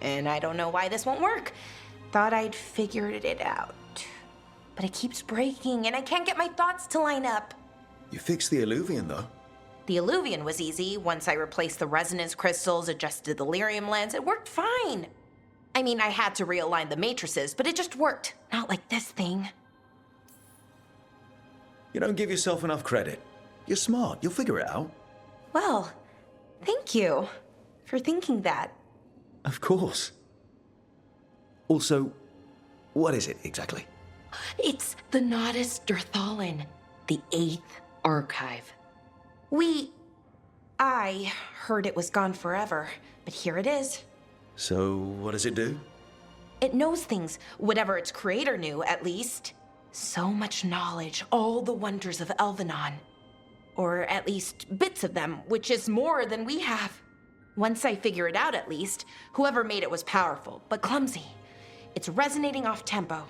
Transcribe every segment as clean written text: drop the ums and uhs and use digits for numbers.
and I don't know why this won't work. Thought I'd figured it out. But it keeps breaking, and I can't get my thoughts to line up. You fixed the Illuvian, though. The Illuvian was easy. Once I replaced the resonance crystals, adjusted the lyrium lens, it worked fine. I mean, I had to realign the matrices, but it just worked. Not like this thing. You don't give yourself enough credit. You're smart. You'll figure it out. Well, thank you for thinking that. Of course. Also, what is it exactly? It's the Nodus Durthalin, the 8th archive. I heard it was gone forever, but here it is. So, what does it do? It knows things, whatever its creator knew, at least. So much knowledge, all the wonders of Elvenon. Or at least bits of them, which is more than we have. Once I figure it out, at least, whoever made it was powerful, but clumsy. It's resonating off tempo.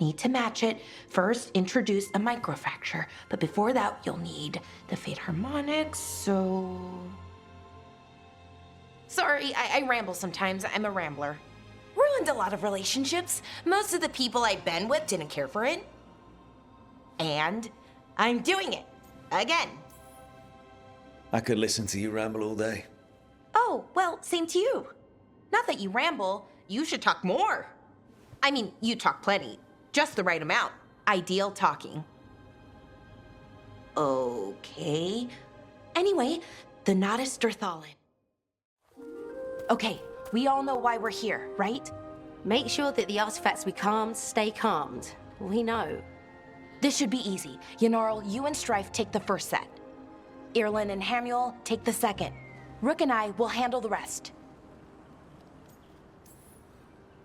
Need to match it. First, introduce a microfracture, but before that, you'll need the Fate harmonics, so... Sorry, I ramble sometimes. I'm a rambler. Ruined a lot of relationships. Most of the people I've been with didn't care for it. And I'm doing it. Again. I could listen to you ramble all day. Oh, well, same to you. Not that you ramble. You should talk more. I mean, you talk plenty. Just the right amount. Ideal talking. Okay. Anyway, the Nodus Durthalin. Okay, we all know why we're here, right? Make sure that the artifacts we calmed stay calmed. We know. This should be easy. Yanarl, you and Strife take the first set. Irlin and Hamuel take the second. Rook and I will handle the rest.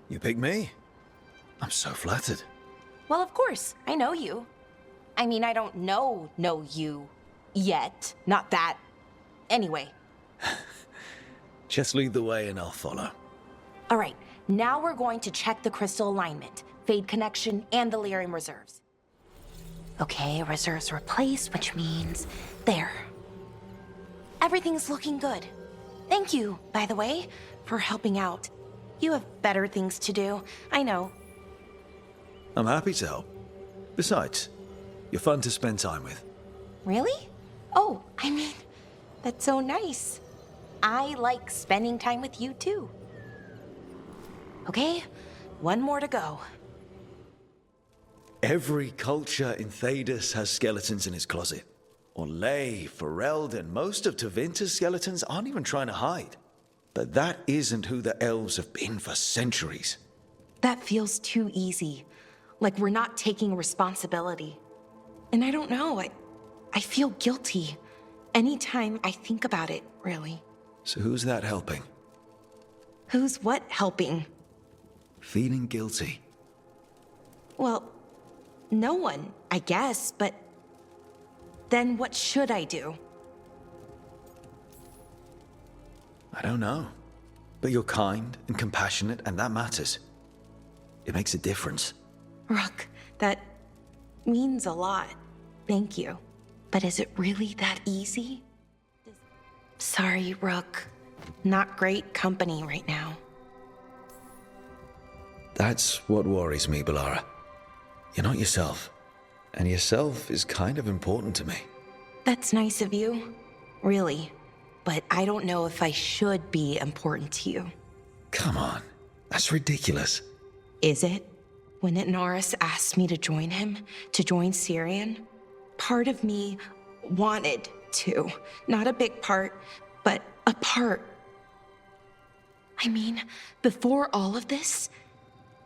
You pick me? I'm so flattered. Well, of course. I know you. I mean, I don't know you yet. Not that. Anyway. Just lead the way and I'll follow. All right, now we're going to check the crystal alignment, fade connection, and the lyrium reserves. Okay, reserves replaced, which means there. Everything's looking good. Thank you, by the way, for helping out. You have better things to do, I know. I'm happy to help. Besides, you're fun to spend time with. Really? Oh, I mean, that's so nice. I like spending time with you, too. Okay, one more to go. Every culture in Thedas has skeletons in its closet. Orlais, Ferelden, most of Tevinter's skeletons aren't even trying to hide. But that isn't who the elves have been for centuries. That feels too easy. Like we're not taking responsibility. And I don't know, I feel guilty anytime I think about it, really. So who's that helping? Who's what helping? Feeling guilty. Well, no one, I guess, but then what should I do? I don't know. But you're kind and compassionate, and that matters. It makes a difference. Rook, that means a lot. Thank you. But is it really that easy? Sorry, Rook. Not great company right now. That's what worries me, Bellara. You're not yourself. And yourself is kind of important to me. That's nice of you. Really. But I don't know if I should be important to you. Come on. That's ridiculous. Is it? When Norris asked me to join him, to join Syrian, part of me wanted to. Not a big part, but a part. I mean, before all of this,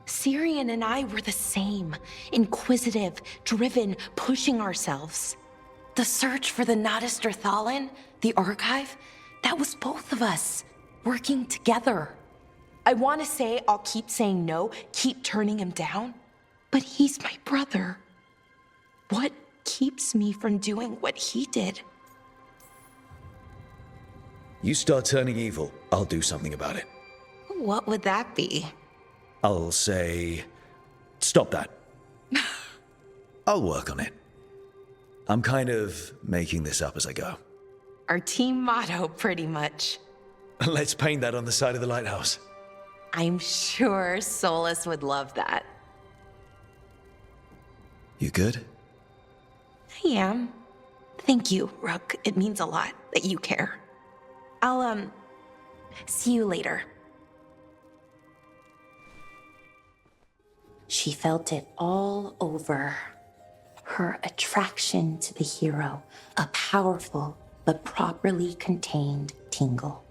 Syrian and I were the same. Inquisitive, driven, pushing ourselves. The search for the Nodus Durthalin, the archive, that was both of us, working together. I want to say I'll keep saying no, keep turning him down, but he's my brother. What keeps me from doing what he did? You start turning evil, I'll do something about it. What would that be? I'll say, stop that. I'll work on it. I'm kind of making this up as I go. Our team motto, pretty much. Let's paint that on the side of the lighthouse. I'm sure Solus would love that. You good? I am. Thank you, Rook. It means a lot that you care. I'll, see you later. She felt it all over. Her attraction to the hero, a powerful but properly contained tingle,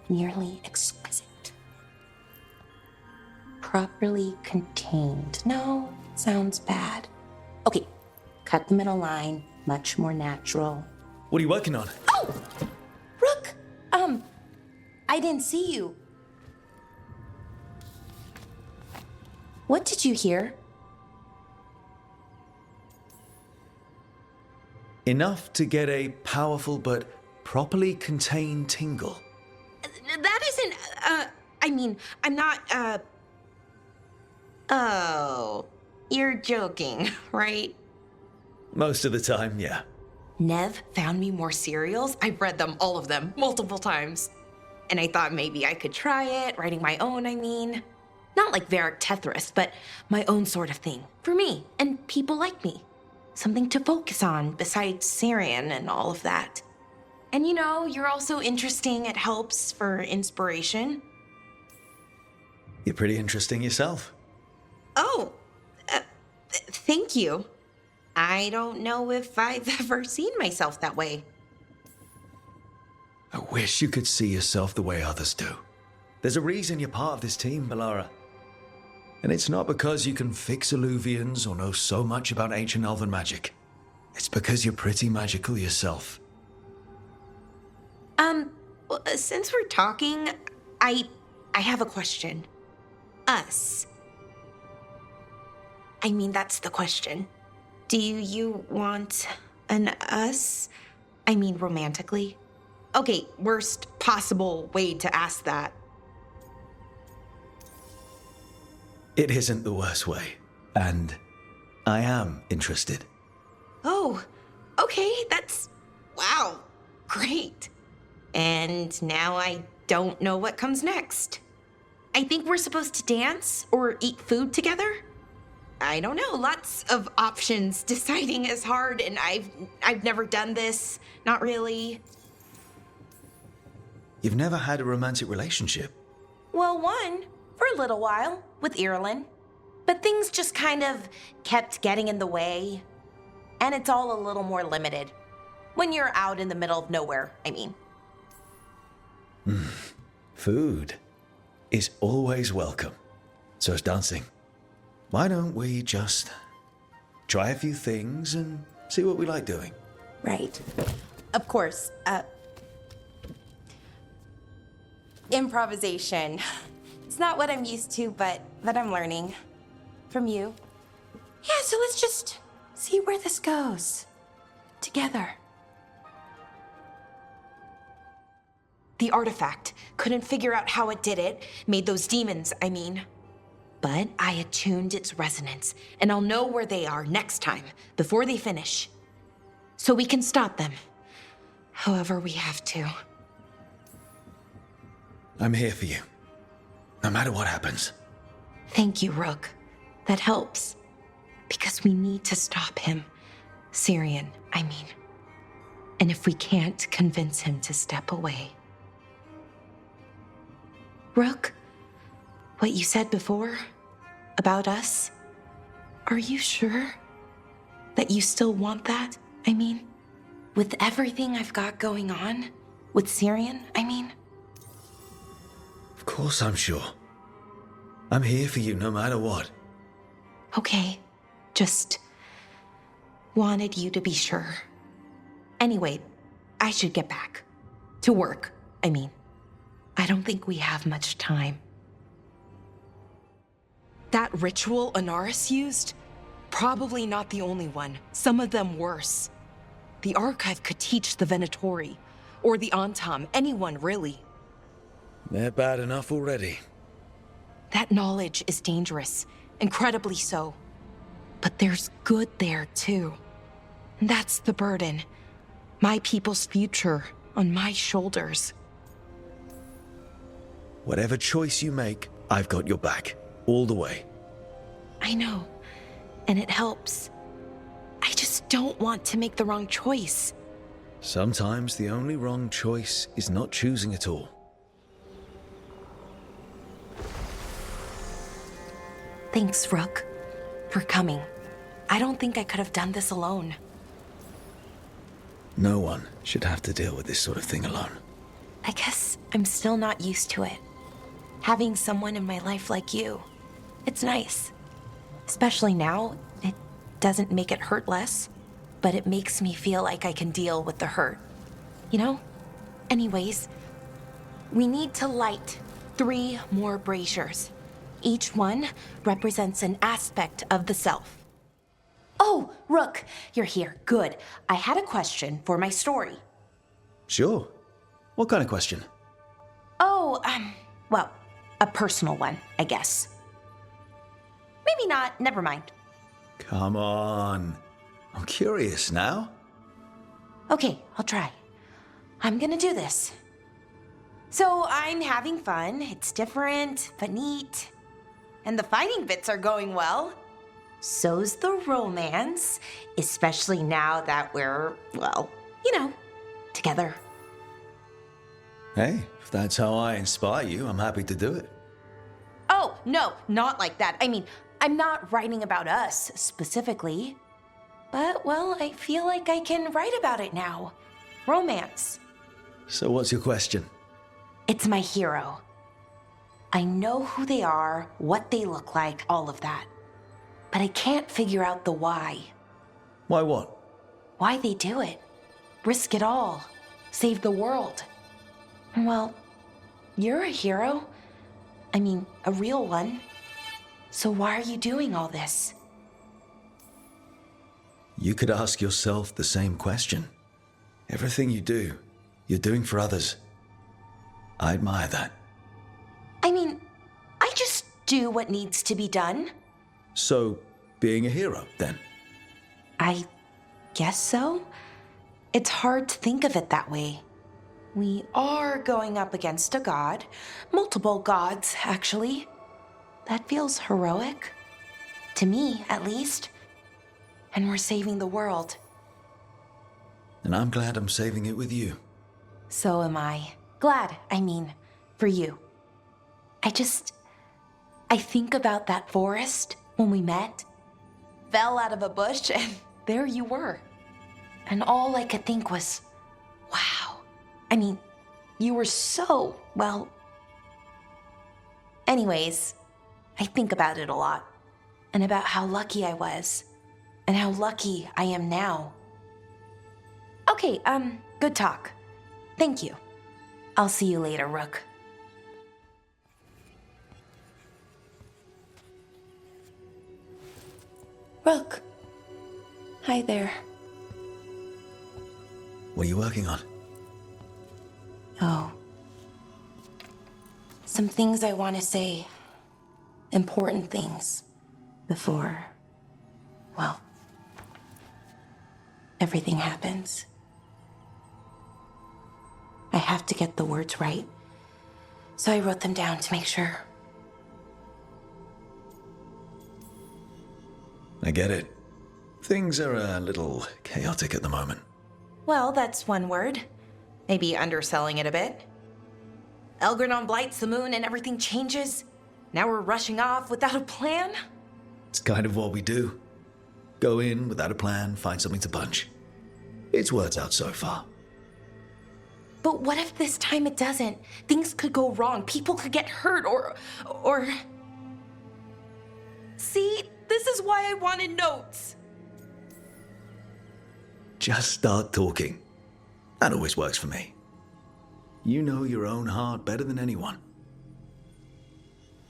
nearly exquisite. Properly contained. No, sounds bad. Okay, cut the middle line, much more natural. What are you working on? Oh! Rook! I didn't see you. What did you hear? Enough to get a powerful but properly contained tingle. That isn't, I mean, I'm not, Oh, you're joking, right? Most of the time, yeah. Nev found me more cereals. I've read them, all of them, multiple times. And I thought maybe I could try it, writing my own, I mean. Not like Varric Tethrus, but my own sort of thing. For me, and people like me. Something to focus on besides Syrian and all of that. And you know, you're also interesting. It helps for inspiration. You're pretty interesting yourself. Oh, thank you. I don't know if I've ever seen myself that way. I wish you could see yourself the way others do. There's a reason you're part of this team, Bellara. And it's not because you can fix illuvians or know so much about ancient elven magic. It's because you're pretty magical yourself. Well, since we're talking, I have a question. Us. I mean, that's the question. Do you want an us? I mean, romantically? Okay, worst possible way to ask that. It isn't the worst way. And I am interested. Oh, okay, wow, great. And now I don't know what comes next. I think we're supposed to dance or eat food together. I don't know, lots of options. Deciding is hard, and I've never done this, not really. You've never had a romantic relationship? Well, one, for a little while, with Irulan. But things just kind of kept getting in the way. And it's all a little more limited. When you're out in the middle of nowhere, I mean. Food is always welcome. So is dancing. Why don't we just try a few things and see what we like doing? Right. Of course. Improvisation. It's not what I'm used to, but I'm learning. From you. Yeah, so let's just see where this goes. Together. The artifact. Couldn't figure out how it did it. Made those demons, I mean. But I attuned its resonance, and I'll know where they are next time, before they finish. So we can stop them. However we have to. I'm here for you. No matter what happens. Thank you, Rook. That helps. Because we need to stop him. Syrian, I mean. And if we can't convince him to step away. Rook, what you said before about us, are you sure that you still want that? I mean, with everything I've got going on, with Syrian, I mean. Of course I'm sure. I'm here for you no matter what. Okay, just wanted you to be sure. Anyway, I should get back. To work, I mean. I don't think we have much time. That ritual Anaris used? Probably not the only one. Some of them worse. The Archive could teach the Venatori, or the Antam, anyone really. They're bad enough already. That knowledge is dangerous, incredibly so. But there's good there too. And that's the burden. My people's future on my shoulders. Whatever choice you make, I've got your back, all the way. I know, and it helps. I just don't want to make the wrong choice. Sometimes the only wrong choice is not choosing at all. Thanks, Rook, for coming. I don't think I could have done this alone. No one should have to deal with this sort of thing alone. I guess I'm still not used to it. Having someone in my life like you, it's nice. Especially now, it doesn't make it hurt less, but it makes me feel like I can deal with the hurt. You know? Anyways, we need to light 3 more braziers. Each one represents an aspect of the self. Oh, Rook, you're here. Good. I had a question for my story. Sure. What kind of question? Oh, well, a personal one, I guess. Maybe not. Never mind. Come on. I'm curious now. Okay, I'll try. I'm gonna do this. So I'm having fun. It's different, but neat. And the fighting bits are going well. So's the romance, especially now that we're, well, you know, together. Hey, if that's how I inspire you, I'm happy to do it. Oh, no, not like that. I mean, I'm not writing about us specifically. But, well, I feel like I can write about it now. Romance. So what's your question? It's my hero. I know who they are, what they look like, all of that. But I can't figure out the why. Why what? Why they do it. Risk it all. Save the world. Well, you're a hero. I mean, a real one. So why are you doing all this? You could ask yourself the same question. Everything you do, you're doing for others. I admire that. I mean, I just do what needs to be done. So, being a hero, then? I guess so. It's hard to think of it that way. We are going up against a god. Multiple gods, actually. That feels heroic. To me, at least. And we're saving the world. And I'm glad I'm saving it with you. So am I. Glad, I mean, for you. I think about that forest when we met. Fell out of a bush and there you were. And all I could think was, wow. I mean, you were so, well... Anyways, I think about it a lot. And about how lucky I was. And how lucky I am now. Okay, good talk. Thank you. I'll see you later, Rook. Rook. Hi there. What are you working on? Oh. Some things I want to say. Important things. Before, well, everything happens. I have to get the words right. So I wrote them down to make sure. I get it. Things are a little chaotic at the moment. Well, that's one word. Maybe underselling it a bit. Elgranon blights the moon and everything changes. Now we're rushing off without a plan? It's kind of what we do. Go in without a plan, find something to punch. It's worked out so far. But what if this time it doesn't? Things could go wrong. People could get hurt or... See, this is why I wanted notes. Just start talking. That always works for me. You know your own heart better than anyone.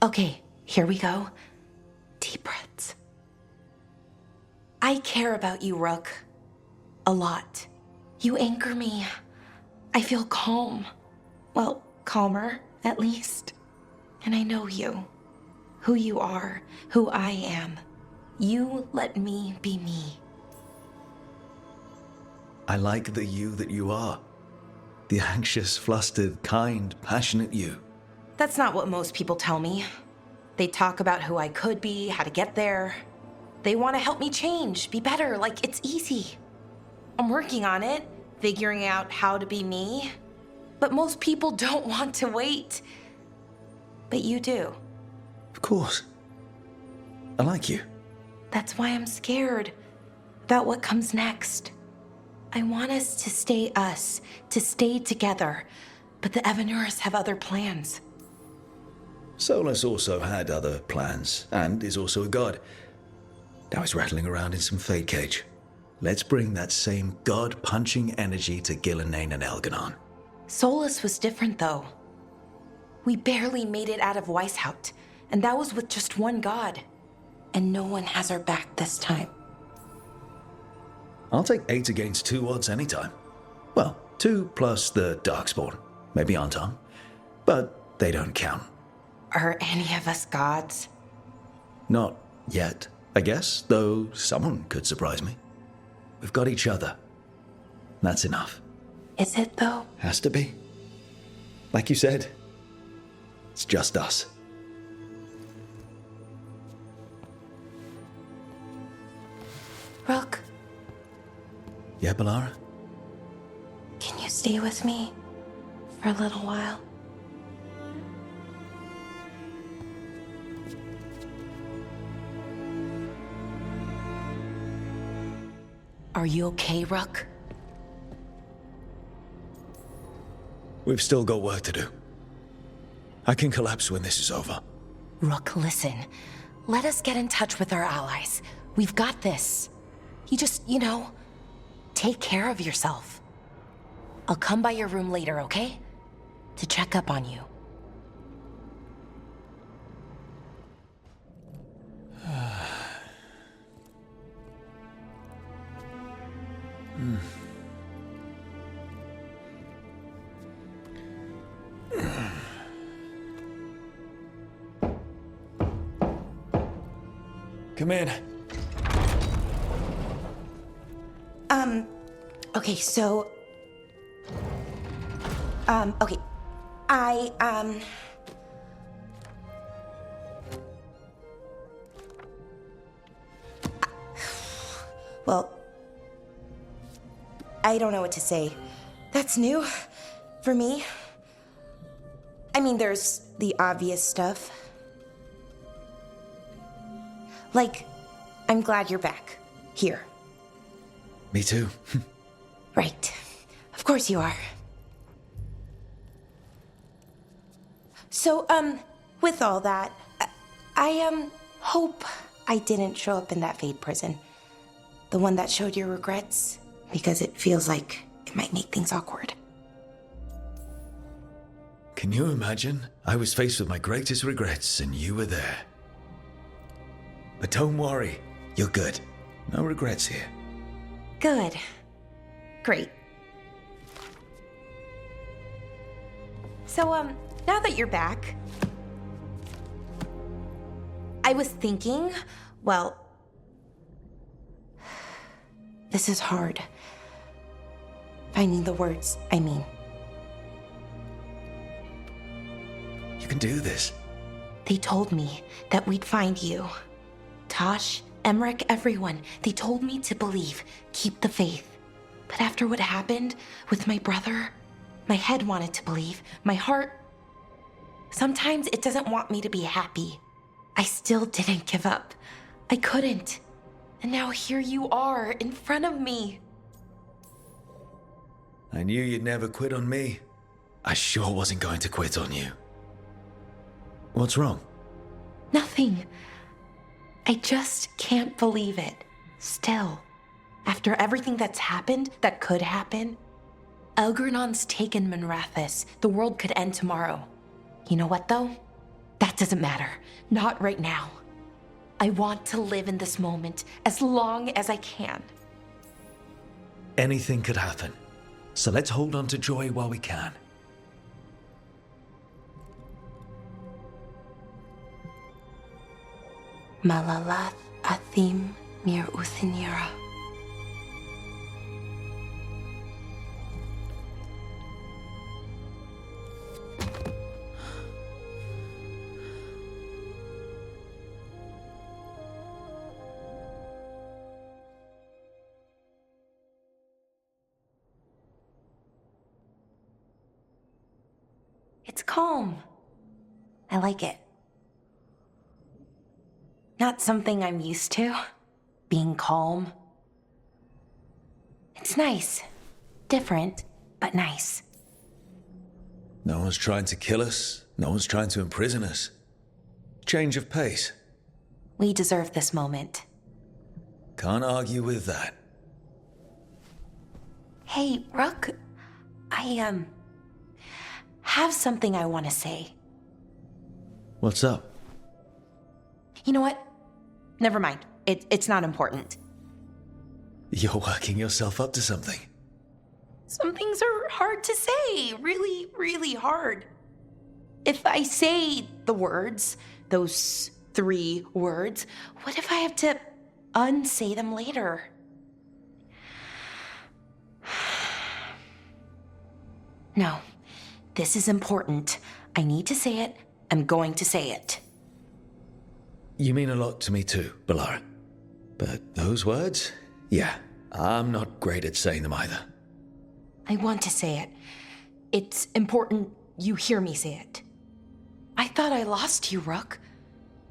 Okay, here we go. Deep breaths. I care about you, Rook. A lot. You anchor me. I feel calm. Well, calmer, at least. And I know you. Who you are, who I am. You let me be me. I like the you that you are. The anxious, flustered, kind, passionate you. That's not what most people tell me. They talk about who I could be, how to get there. They want to help me change, be better, like it's easy. I'm working on it, figuring out how to be me. But most people don't want to wait. But you do. Of course. I like you. That's why I'm scared about what comes next. I want us to stay together. But the Evanurs have other plans. Solus also had other plans, and is also a god. Now he's rattling around in some fate cage. Let's bring that same god-punching energy to Gillenane and Elganon. Solus was different, though. We barely made it out of Weishaupt, and that was with just one god. And no one has our back this time. I'll take 8 against 2 odds anytime. Well, 2 plus the Darkspawn. Maybe Anton. But they don't count. Are any of us gods? Not yet, I guess, though someone could surprise me. We've got each other. That's enough. Is it, though? Has to be. Like you said, it's just us. Rook, Yeah, Bellara? can you stay with me for a little while? Are you okay, Rook? We've still got work to do. I can collapse when this is over. Rook, listen. Let us get in touch with our allies. We've got this. You just, take care of yourself. I'll come by your room later, okay? To check up on you. Come in. Okay, so... okay. Well... I don't know what to say. That's new for me. I mean, there's the obvious stuff. Like, I'm glad you're back. Here. Me too. Right. Of course you are. So, with all that, I hope I didn't show up in that Fade prison. The one that showed your regrets, because it feels like it might make things awkward. Can you imagine? I was faced with my greatest regrets and you were there. But don't worry, you're good. No regrets here. Good. Great. So, now that you're back, I was thinking, well, this is hard. Finding the words, I mean. You can do this. They told me that we'd find you. Tosh, Emmerich, everyone. They told me to believe, keep the faith. But after what happened with my brother, my head wanted to believe. My heart, sometimes it doesn't want me to be happy. I still didn't give up. I couldn't. And now here you are, in front of me. I knew you'd never quit on me. I sure wasn't going to quit on you. What's wrong? Nothing. I just can't believe it. Still. After everything that's happened, that could happen, Elgernon's taken Minrathous. The world could end tomorrow. You know what, though? That doesn't matter. Not right now. I want to live in this moment as long as I can. Anything could happen. So let's hold on to joy while we can. Malalath Athim Mir Uthinira. It's calm. I like it. Not something I'm used to, being calm. It's nice. Different, but nice. No one's trying to kill us. No one's trying to imprison us. Change of pace. We deserve this moment. Can't argue with that. Hey, Rook. I, have something I want to say. What's up? You know what? Never mind. It's not important. You're working yourself up to something. Some things are hard to say. Really, really hard. If I say the words, those 3 words, what if I have to unsay them later? No, this is important. I need to say it. I'm going to say it. You mean a lot to me too, Bellara. But those words? Yeah, I'm not great at saying them either. I want to say it. It's important you hear me say it. I thought I lost you, Rook.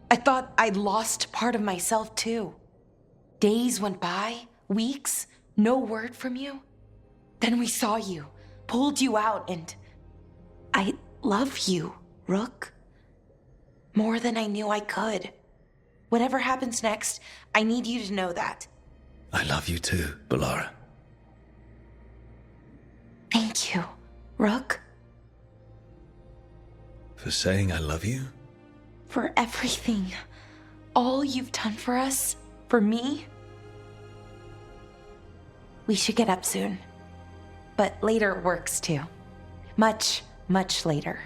I thought I'd lost part of myself too. Days went by, weeks, no word from you. Then we saw you, pulled you out, and I love you, Rook. More than I knew I could. Whatever happens next, I need you to know that. I love you too, Bellara. Thank you, Rook. For saying I love you? For everything. All you've done for us, for me. We should get up soon. But later works too. Much, much later.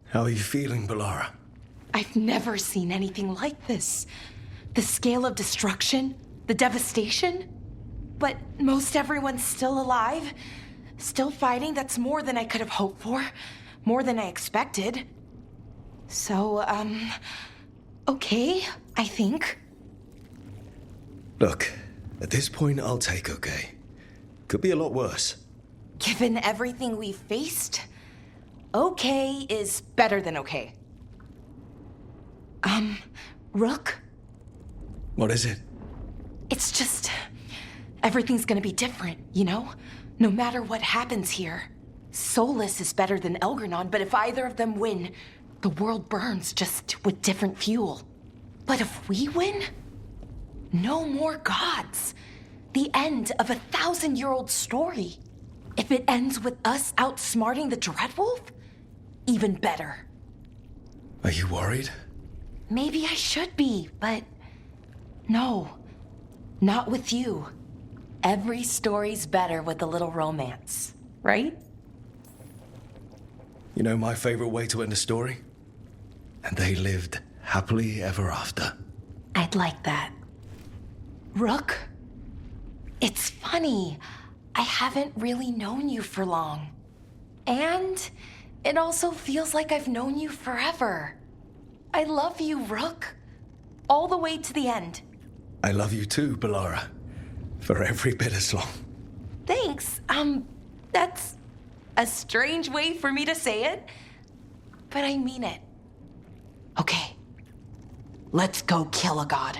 How are you feeling, Bellara? I've never seen anything like this. The scale of destruction, the devastation. But most everyone's still alive, still fighting. That's more than I could have hoped for, more than I expected. So, okay, I think. Look, at this point, I'll take okay. Could be a lot worse. Given everything we've faced, okay is better than okay. Rook? What is it? It's just, everything's gonna be different, you know? No matter what happens here. Solus is better than Elgranon, but if either of them win, the world burns just with different fuel. But if we win, no more gods. The end of a 1,000-year-old story. If it ends with us outsmarting the Dreadwolf, even better. Are you worried? Maybe I should be, but no, not with you. Every story's better with a little romance, right? You know my favorite way to end a story? And they lived happily ever after. I'd like that. Rook, it's funny. I haven't really known you for long. And it also feels like I've known you forever. I love you, Rook. All the way to the end. I love you too, Bellara. For every bit as long. Thanks. That's a strange way for me to say it, but I mean it. Okay, let's go kill a god.